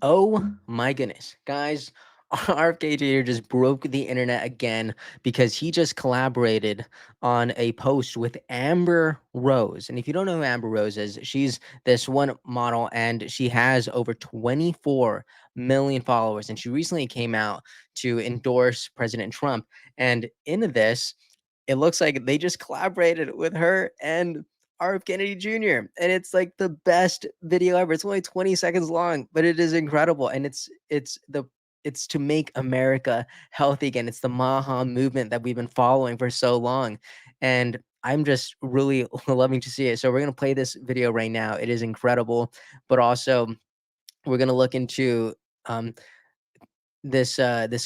Oh my goodness, guys. RFK Jr. just broke the internet again because he just collaborated on a post with Amber Rose. And if you don't know who Amber Rose is, she's this one model and she has over 24 million followers. And she recently came out to endorse President Trump. And in this, it looks like they just collaborated with her and RF Kennedy Jr. And it's like the best video ever. It's only 20 seconds long, but it is incredible. And it's to make America healthy again. It's the MAHA movement that we've been following for so long. And I'm just really loving to see it. So we're gonna play this video right now. It is incredible, but also we're gonna look into um, this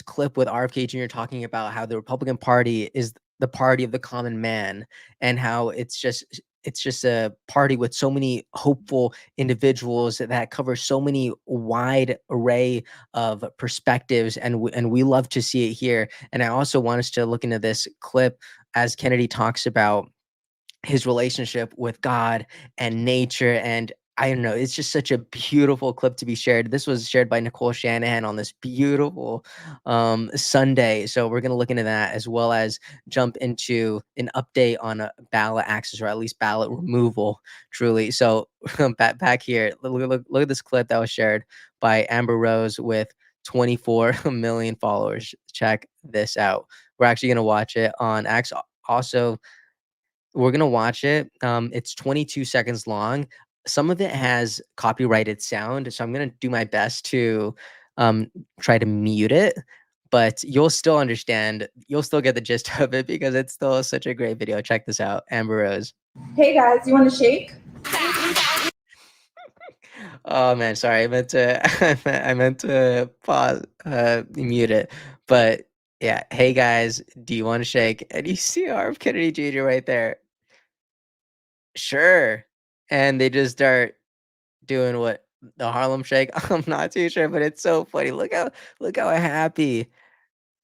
clip with RFK Jr. talking about how the Republican Party is the party of the common man, and how it's just a party with so many hopeful individuals that cover so many wide array of perspectives, and and we love to see it here. And I also want us to look into this clip as Kennedy talks about his relationship with God and nature. And I don't know, it's just such a beautiful clip to be shared. This was shared by Nicole Shanahan on this beautiful Sunday. So we're going to look into that as well as jump into an update on a ballot access, or at least ballot removal, truly. So back here, look at this clip that was shared by Amber Rose with 24 million followers. Check this out. We're actually going to watch it on X. Also, we're gonna watch it. It's 22 seconds long. Some of it has copyrighted sound, so I'm gonna do my best to um, try to mute it, but you'll still understand. You'll still get the gist of it because it's still such a great video. Check this out, Amber Rose. Hey guys, you want to shake? Oh man, sorry. I meant to I meant to pause mute it. But yeah, hey guys, do you want to shake? And you see RF Kennedy Jr. right there. Sure. And they just start doing what, the Harlem Shake? I'm not too sure, but it's so funny. Look how happy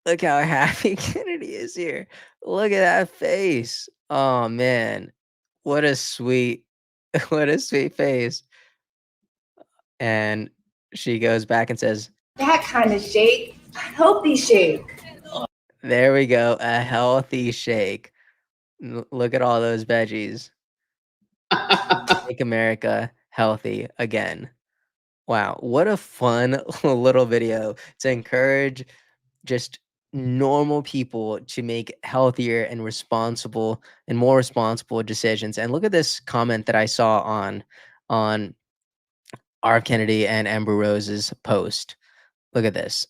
Kennedy is here. Look at that face. Oh man. What a sweet what a sweet face. And she goes back and says, That kind of shake, a healthy shake. "There we go, a healthy shake. Look at all those veggies. Make America healthy again." Wow, what a fun little video to encourage just normal people to make healthier and responsible and more responsible decisions. And look at this comment that I saw on R. Kennedy and Amber Rose's post. Look at this.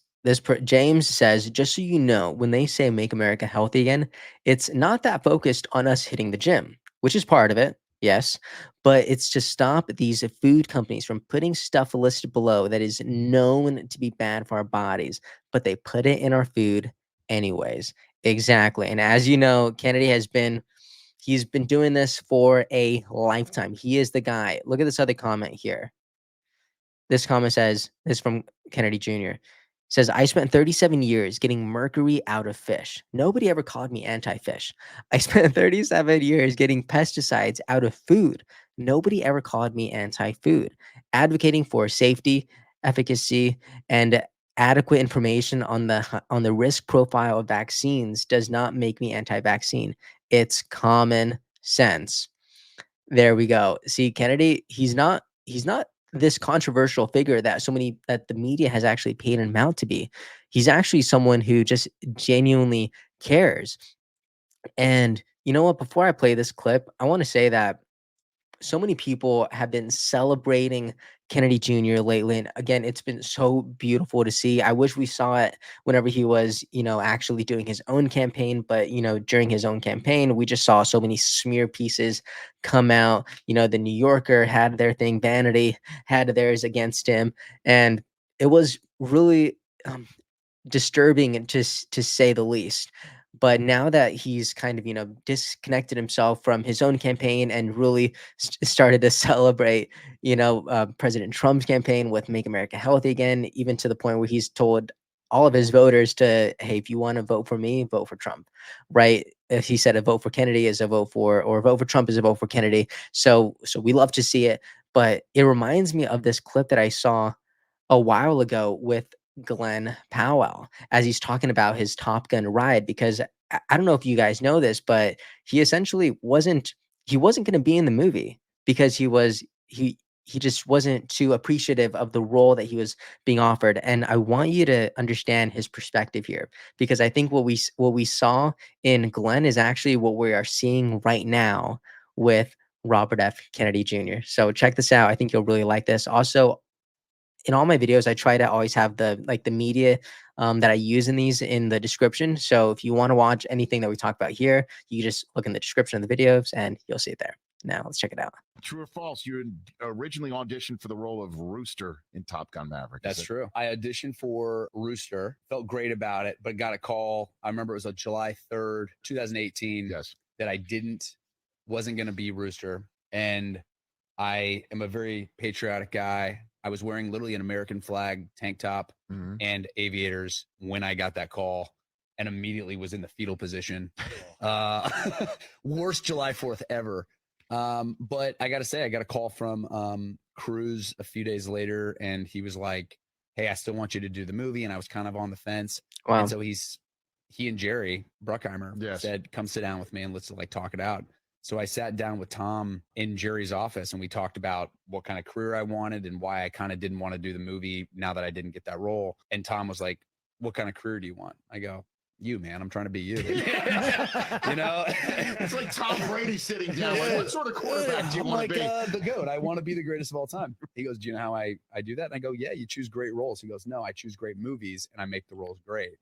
James says, just so you know, when they say make America healthy again, it's not that focused on us hitting the gym, which is part of it, yes, but it's to stop these food companies from putting stuff listed below that is known to be bad for our bodies, but they put it in our food anyways. Exactly. And as you know, he's been doing this for a lifetime. He is the guy. Look at this other comment here. This comment says, this is from Kennedy Jr. Says, I spent 37 years getting mercury out of fish. Nobody ever called me anti-fish. I spent 37 years getting pesticides out of food. Nobody ever called me anti-food. Advocating for safety, efficacy, and adequate information on the risk profile of vaccines does not make me anti-vaccine. It's common sense. There we go. See, Kennedy, he's not this controversial figure that that the media has actually paid him out to be. He's actually someone who just genuinely cares. And you know what? Before I play this clip, I want to say that so many people have been celebrating Kennedy Jr. lately. And again, it's been so beautiful to see. I wish we saw it whenever he was, actually doing his own campaign. But, during his own campaign, we just saw so many smear pieces come out. The New Yorker had their thing, Vanity had theirs against him. And it was really disturbing, and to say the least. But now that he's kind of, disconnected himself from his own campaign and really started to celebrate, President Trump's campaign with Make America Healthy Again, even to the point where he's told all of his voters to, hey, if you want to vote for me, vote for Trump, right? If he said a vote for Kennedy is a vote for, or a vote for Trump is a vote for Kennedy. So we love to see it. But it reminds me of this clip that I saw a while ago with Glenn Powell as he's talking about his Top Gun ride because I don't know if you guys know this, but he essentially wasn't going to be in the movie because he just wasn't too appreciative of the role that he was being offered. And I want you to understand his perspective here because I think what we saw in Glenn is actually what we are seeing right now with Robert F. Kennedy Jr. So check this out. I think you'll really like this. Also, in all my videos, I try to always have the media that I use in these in the description. So if you want to watch anything that we talk about here, you just look in the description of the videos and you'll see it there. Now let's check it out. True or false? You originally auditioned for the role of Rooster in Top Gun Maverick. That's true. I auditioned for Rooster, felt great about it, but got a call. I remember it was on July 3rd, 2018. Yes. That I wasn't going to be Rooster. And I am a very patriotic guy. I was wearing literally an American flag tank top and aviators when I got that call and immediately was in the fetal position. Worst July 4th ever. But I got to say, I got a call from Cruise a few days later and he was like, hey, I still want you to do the movie. And I was kind of on the fence. Wow. And so he and Jerry Bruckheimer said, come sit down with me and let's like talk it out. So I sat down with Tom in Jerry's office and we talked about what kind of career I wanted and why I kind of didn't want to do the movie now that I didn't get that role. And Tom was like, what kind of career do you want? I go, you, man, I'm trying to be you. You know, it's like Tom Brady sitting down. Like, what sort of quarterback do you want to be? The GOAT. I want to be the greatest of all time. He goes, do you know how I do that? And I go, yeah, you choose great roles. He goes, no, I choose great movies and I make the roles great.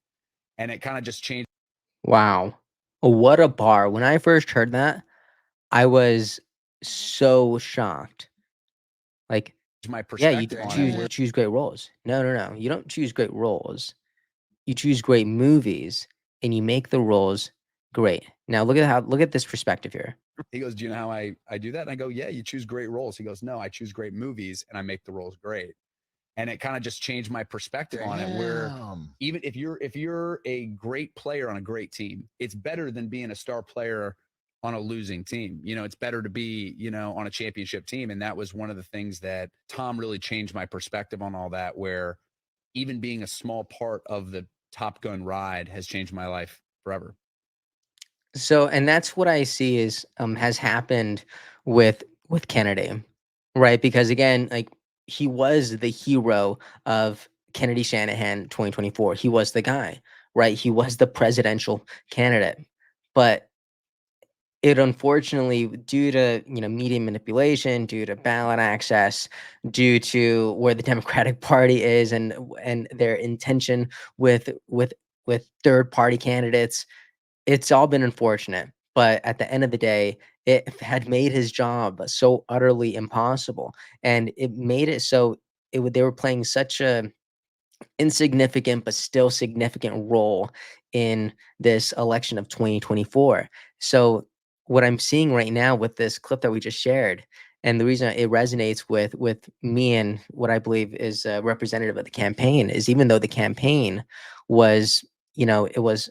And it kind of just changed. Wow. What a bar. When I first heard that, I was so shocked. Like, my yeah, you perspective choose great roles. No. You don't choose great roles. You choose great movies and you make the roles great. Now look at this perspective here. He goes, do you know how I do that? And I go, yeah, you choose great roles. He goes, no, I choose great movies and I make the roles great. And it kind of just changed my perspective on it, where even if you're a great player on a great team, it's better than being a star player on a losing team. You know, it's better to be, you know, on a championship team. And that was one of the things that Tom really changed my perspective on all that, where even being a small part of the Top Gun ride has changed my life forever. So, and that's what I see is has happened with Kennedy, right? Because again, like he was the hero of Kennedy Shanahan 2024. He was the guy, right? He was the presidential candidate. But it unfortunately, due to media manipulation, due to ballot access, due to where the Democratic Party is, and their intention with third party candidates, it's all been unfortunate. But at the end of the day, it had made his job so utterly impossible, and it made it so they were playing such a insignificant but still significant role in this election of 2024. So what I'm seeing right now with this clip that we just shared, and the reason it resonates with me and what I believe is representative of the campaign, is even though the campaign was, it was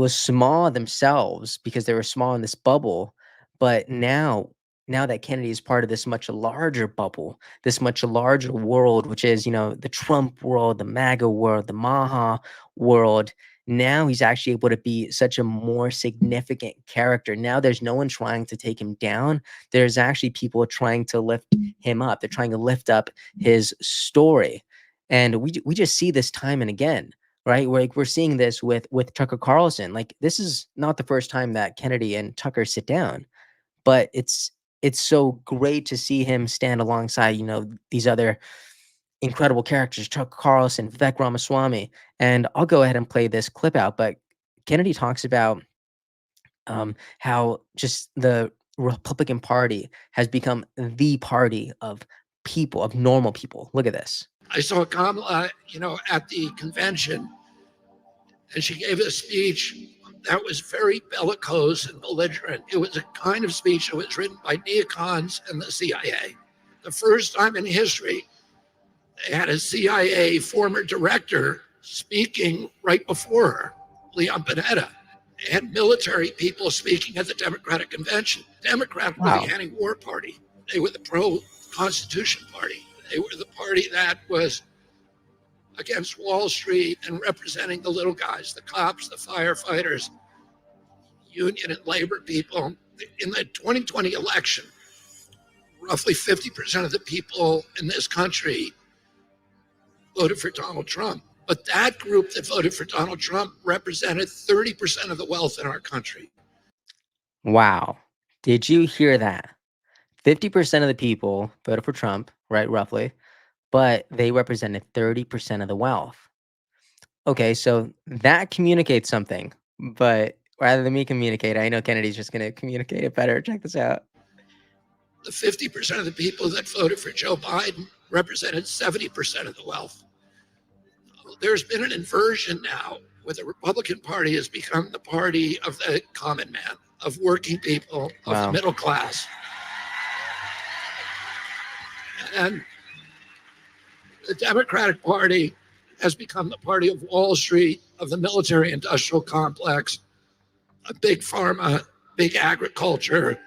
small themselves because they were small in this bubble, but now that Kennedy is part of this much larger bubble, this much larger world, which is, the Trump world, the MAGA world, the MAHA world, now he's actually able to be such a more significant character. Now there's no one trying to take him down. There's actually people trying to lift him up. They're trying to lift up his story. And we just see this time and again. Right, we're seeing this with Tucker Carlson. Like, this is not the first time that Kennedy and Tucker sit down, but it's so great to see him stand alongside these other incredible characters, Tucker Carlson, Vivek Ramaswamy. And I'll go ahead and play this clip out. But Kennedy talks about how just the Republican Party has become the party of people, of normal people. Look at this. I saw Kamala, at the convention, and she gave a speech that was very bellicose and belligerent. It was a kind of speech that was written by neocons and the CIA. The first time in history, they had a CIA former director speaking right before her, Leon Panetta, and military people speaking at the Democratic convention. Democrats were the anti-war party. They were the pro-Constitution party. They were the party that was against Wall Street and representing the little guys, the cops, the firefighters, union and labor people. In the 2020 election, roughly 50% of the people in this country voted for Donald Trump. But that group that voted for Donald Trump represented 30% of the wealth in our country. Wow. Did you hear that? 50% of the people voted for Trump, right, roughly, but they represented 30% of the wealth. Okay, so that communicates something, but rather than me communicate, I know Kennedy's just gonna communicate it better. Check this out. The 50% of the people that voted for Joe Biden represented 70% of the wealth. There's been an inversion now where the Republican Party has become the party of the common man, of working people, of the Wow. middle class. And the Democratic Party has become the party of Wall Street, of the military industrial complex, of big pharma, big agriculture,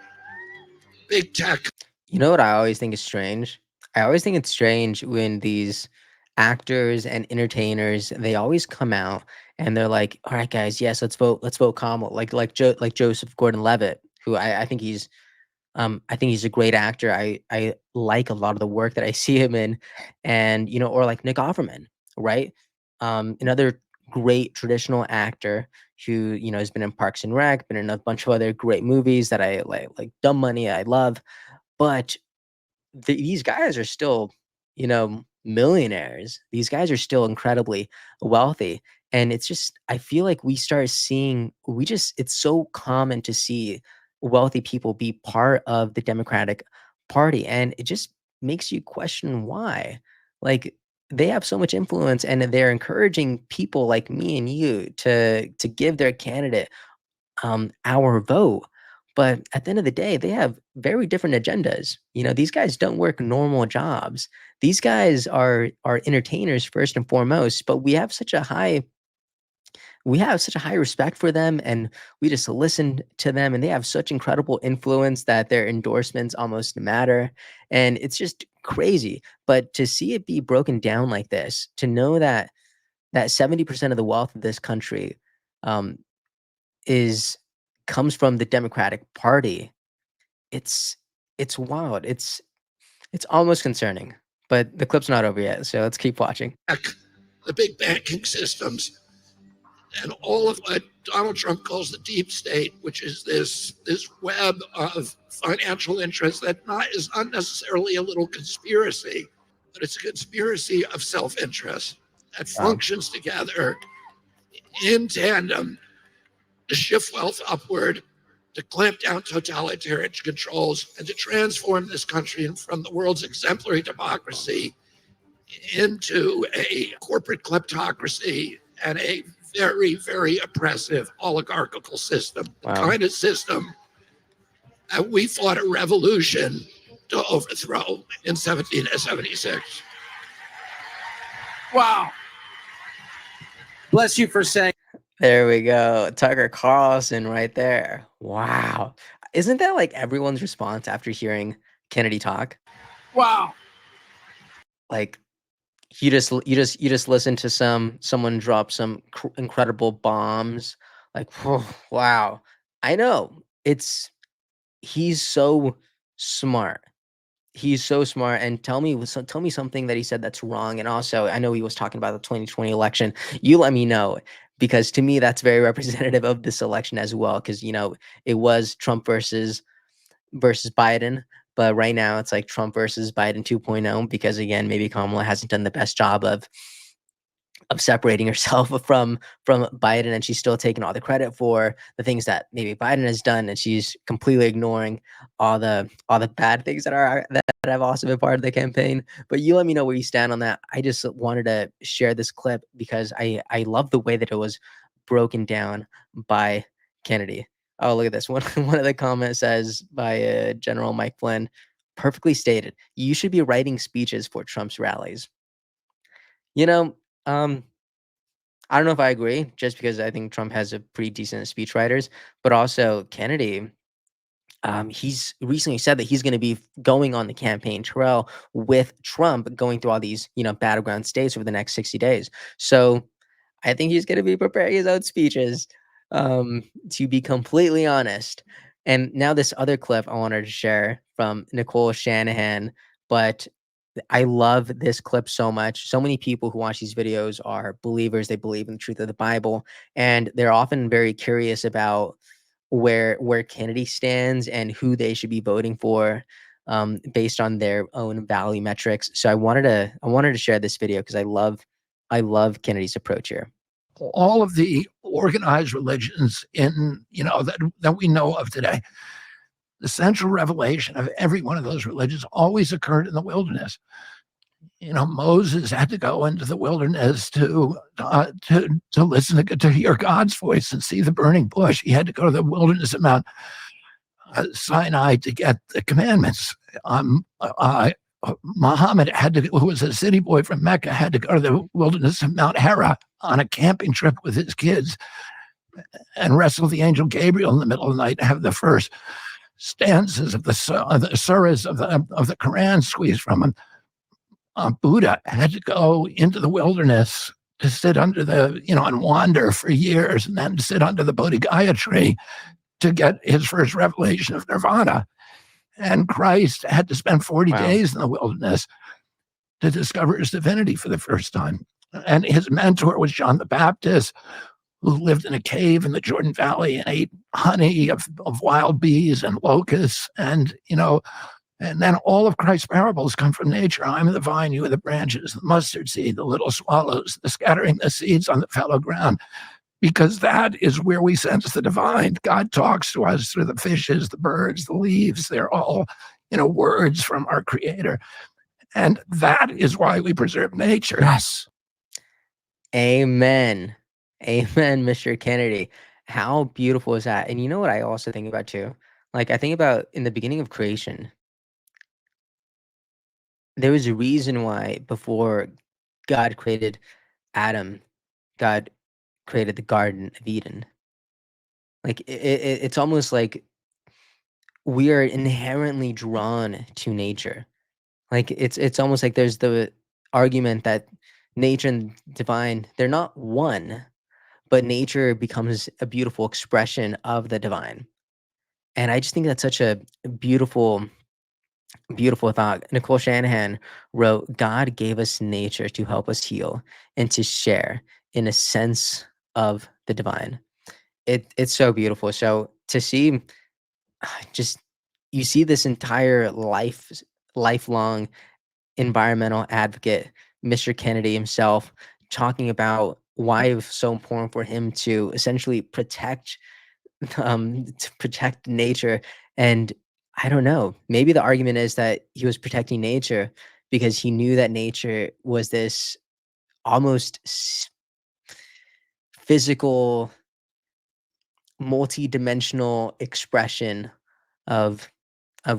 big tech. You know what I always think is strange? I always think it's strange when these actors and entertainers, they always come out and they're like, "All right, guys, yes, let's vote Kamala." Like Joseph Gordon-Levitt, who I think he's a great actor. I like a lot of the work that I see him in, and or like Nick Offerman, right? Another great traditional actor who has been in Parks and Rec, been in a bunch of other great movies that I like Dumb Money, I love, but these guys are still, millionaires. These guys are still incredibly wealthy. And it's just, I feel like it's so common to see wealthy people be part of the Democratic Party. And it just makes you question why. Like, they have so much influence and they're encouraging people like me and you to give their candidate our vote. But at the end of the day, they have very different agendas. These guys don't work normal jobs. These guys are entertainers first and foremost, but we have such a high respect for them, and we just listen to them, and they have such incredible influence that their endorsements almost matter. And it's just crazy. But to see it be broken down like this, to know that 70% of the wealth of this country um, is comes from the Democratic Party. It's it's wild. It's almost concerning, but the clip's not over yet, so let's keep watching. The big banking systems, and all of what Donald Trump calls the deep state, which is this web of financial interests that is not necessarily a little conspiracy, but it's a conspiracy of self-interest that Wow. functions together in tandem to shift wealth upward, to clamp down totalitarian controls, and to transform this country from the world's exemplary democracy into a corporate kleptocracy and a very, very oppressive oligarchical system. The Wow. kind of system that we fought a revolution to overthrow in 1776. Wow. Bless you for saying. There we go. Tucker Carlson right there. Wow. Isn't that like everyone's response after hearing Kennedy talk? Wow. Like, you just listen to someone drop some incredible bombs. Like, wow. I know. He's so smart. He's so smart. And tell me something that he said that's wrong. And also, I know he was talking about the 2020 election. You let me know, because to me that's very representative of this election as well. Because it was Trump versus Biden, but right now it's like Trump versus Biden 2.0, because again, maybe Kamala hasn't done the best job of separating herself from Biden, and she's still taking all the credit for the things that maybe Biden has done, and she's completely ignoring all the bad things that have also been part of the campaign. But you let me know where you stand on that. I just wanted to share this clip because I love the way that it was broken down by Kennedy. Oh, look at this one. One of the comments says by General Mike Flynn, perfectly stated. You should be writing speeches for Trump's rallies. You know, um, I don't know if I agree, just because I think Trump has a pretty decent speechwriters, but also Kennedy, he's recently said that he's going to be going on the campaign trail with Trump, going through all these, battleground states over the next 60 days. So I think he's going to be preparing his own speeches, to be completely honest. And now this other clip I wanted to share from Nicole Shanahan, but I love this clip so much. So many people who watch these videos are believers. They believe in the truth of the Bible, and they're often very curious about where Kennedy stands and who they should be voting for, based on their own value metrics. So I wanted to share this video because I love Kennedy's approach here. All of the organized religions that we know of today, the central revelation of every one of those religions always occurred in the wilderness. Moses had to go into the wilderness to listen to hear God's voice and see the burning bush. He had to go to the wilderness of Mount Sinai to get the commandments. Muhammad who was a city boy from Mecca, had to go to the wilderness of Mount Hera on a camping trip with his kids and wrestle the angel Gabriel in the middle of the night and have the first stanzas of the surahs of the Quran squeezed from him. Buddha had to go into the wilderness to sit under and wander for years, and then to sit under the Bodhigaya tree to get his first revelation of nirvana. And Christ had to spend 40 Wow. days in the wilderness to discover his divinity for the first time. And his mentor was John the Baptist, who lived in a cave in the Jordan Valley and ate honey of wild bees and locusts. And then all of Christ's parables come from nature. I'm the vine, you are the branches, the mustard seed, the little swallows, the scattering the seeds on the fallow ground, because that is where we sense the divine. God talks to us through the fishes, the birds, the leaves. They're all, words from our Creator. And that is why we preserve nature. Yes. Amen. Amen, Mr. Kennedy. How beautiful is that? And you know what I also think about too? Like, I think about in the beginning of creation, there was a reason why before God created Adam, God created the Garden of Eden. Like, it's almost like we are inherently drawn to nature. Like, it's almost like there's the argument that nature and divine, they're not one, but nature becomes a beautiful expression of the divine. And I just think that's such a beautiful, beautiful thought. Nicole Shanahan wrote, God gave us nature to help us heal and to share in a sense of the divine. It's so beautiful. So to see, just you see this entire lifelong environmental advocate, Mr. Kennedy himself, talking about why it was so important for him to essentially protect nature. And I don't know, maybe the argument is that he was protecting nature because he knew that nature was this almost physical, multi-dimensional expression of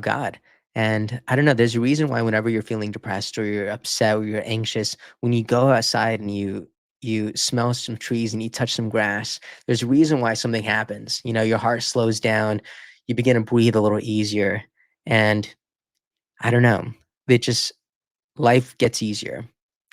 God. And I don't know, there's a reason why whenever you're feeling depressed or you're upset or you're anxious, when you go outside and you smell some trees and you touch some grass, there's a reason why something happens. Your heart slows down, you begin to breathe a little easier. And I don't know, it just life gets easier.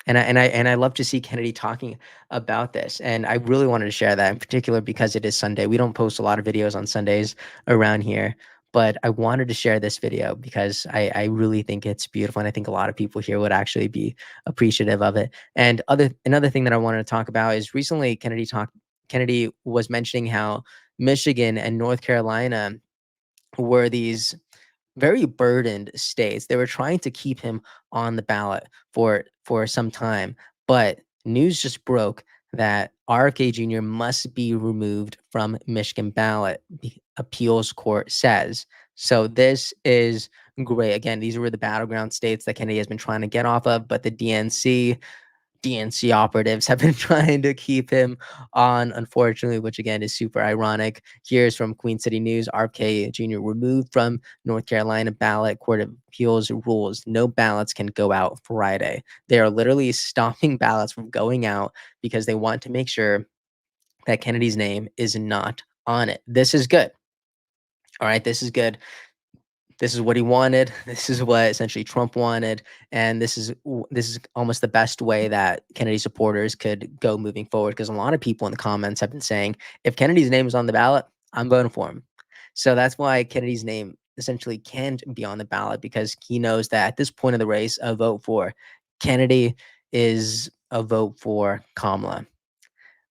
And I love to see Kennedy talking about this. And I really wanted to share that in particular because it is Sunday. We don't post a lot of videos on Sundays around here, but I wanted to share this video because I really think it's beautiful. And I think a lot of people here would actually be appreciative of it. And another thing that I wanted to talk about is recently Kennedy was mentioning how Michigan and North Carolina were these very burdened states. They were trying to keep him on the ballot for some time, but news just broke that RFK Jr. must be removed from Michigan ballot, the appeals court says. So this is great. Again, these were the battleground states that Kennedy has been trying to get off of, but the DNC operatives have been trying to keep him on, unfortunately, which again is super ironic. Here's from Queen City News. RFK Jr. removed from North Carolina ballot. Court of Appeals rules no ballots can go out Friday. They are literally stopping ballots from going out because they want to make sure that Kennedy's name is not on it. This is good. all right, this is good. This is what he wanted. This is what essentially Trump wanted, and this is almost the best way that Kennedy supporters could go moving forward. Because a lot of people in the comments have been saying, if Kennedy's name is on the ballot, I'm voting for him. So that's why Kennedy's name essentially can't be on the ballot, because he knows that at this point of the race, a vote for Kennedy is a vote for Kamala.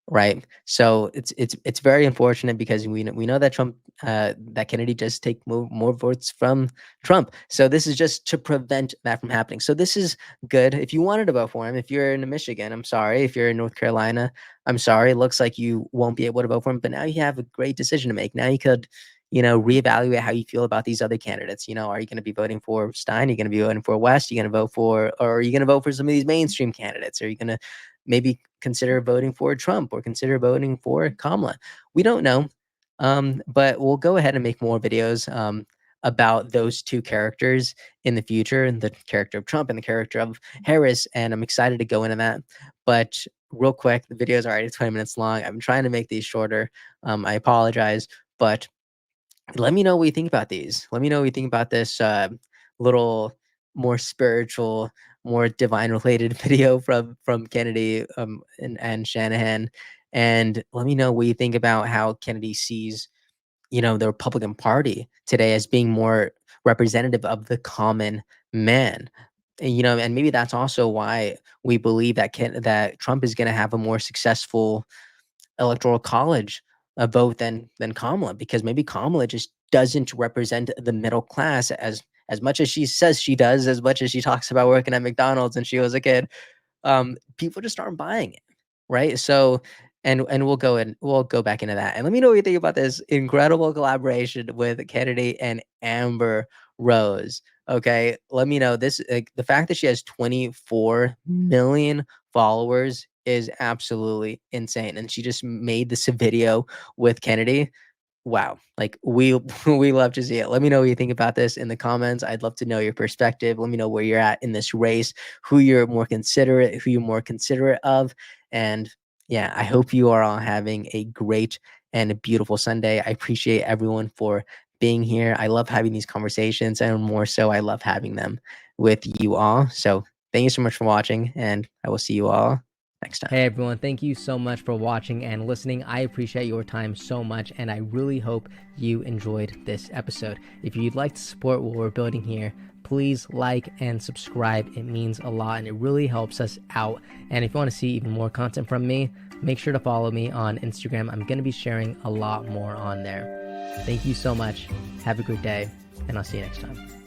Right. So it's very unfortunate, because we know that that Kennedy just take more votes from Trump. So this is just to prevent that from happening. So this is good. If you wanted to vote for him, if you're in Michigan, I'm sorry. If you're in North Carolina, I'm sorry. It looks like you won't be able to vote for him. But now you have a great decision to make. Now you could, reevaluate how you feel about these other candidates. Are you going to be voting for Stein? Are you going to be voting for West? Are you going to vote for, or are you going to vote for some of these mainstream candidates? Are you going to maybe consider voting for Trump or consider voting for Kamala? We don't know. But we'll go ahead and make more videos about those two characters in the future, and the character of Trump and the character of Harris. And I'm excited to go into that. But real quick, the video is already 20 minutes long. I'm trying to make these shorter. I apologize, but let me know what you think about these. Let me know what you think about this little more spiritual, more divine related video from Kennedy and Shanahan. And let me know what you think about how Kennedy sees, the Republican Party today as being more representative of the common man. And maybe that's also why we believe that that Trump is going to have a more successful electoral college vote than Kamala, because maybe Kamala just doesn't represent the middle class as much as she says she does, as much as she talks about working at McDonald's when she was a kid. People just aren't buying it, right? So, and we'll go back into that, and let me know what you think about this incredible collaboration with Kennedy and Amber Rose. Okay, let me know this. The fact that she has 24 million followers is absolutely insane, and she just made this video with Kennedy. Wow, like we we love to see it. Let me know what you think about this in the comments. I'd love to know your perspective. Let me know where you're at in this race, who you're more considerate of. And yeah, I hope you are all having a great and a beautiful Sunday. I appreciate everyone for being here. I love having these conversations, and more so, I love having them with you all. So thank you so much for watching, and I will see you all next time. Hey everyone, thank you so much for watching and listening. I appreciate your time so much, and I really hope you enjoyed this episode. If you'd like to support what we're building here, please like and subscribe. It means a lot, and it really helps us out. And if you want to see even more content from me, make sure to follow me on Instagram. I'm going to be sharing a lot more on there. Thank you so much. Have a good day, and I'll see you next time.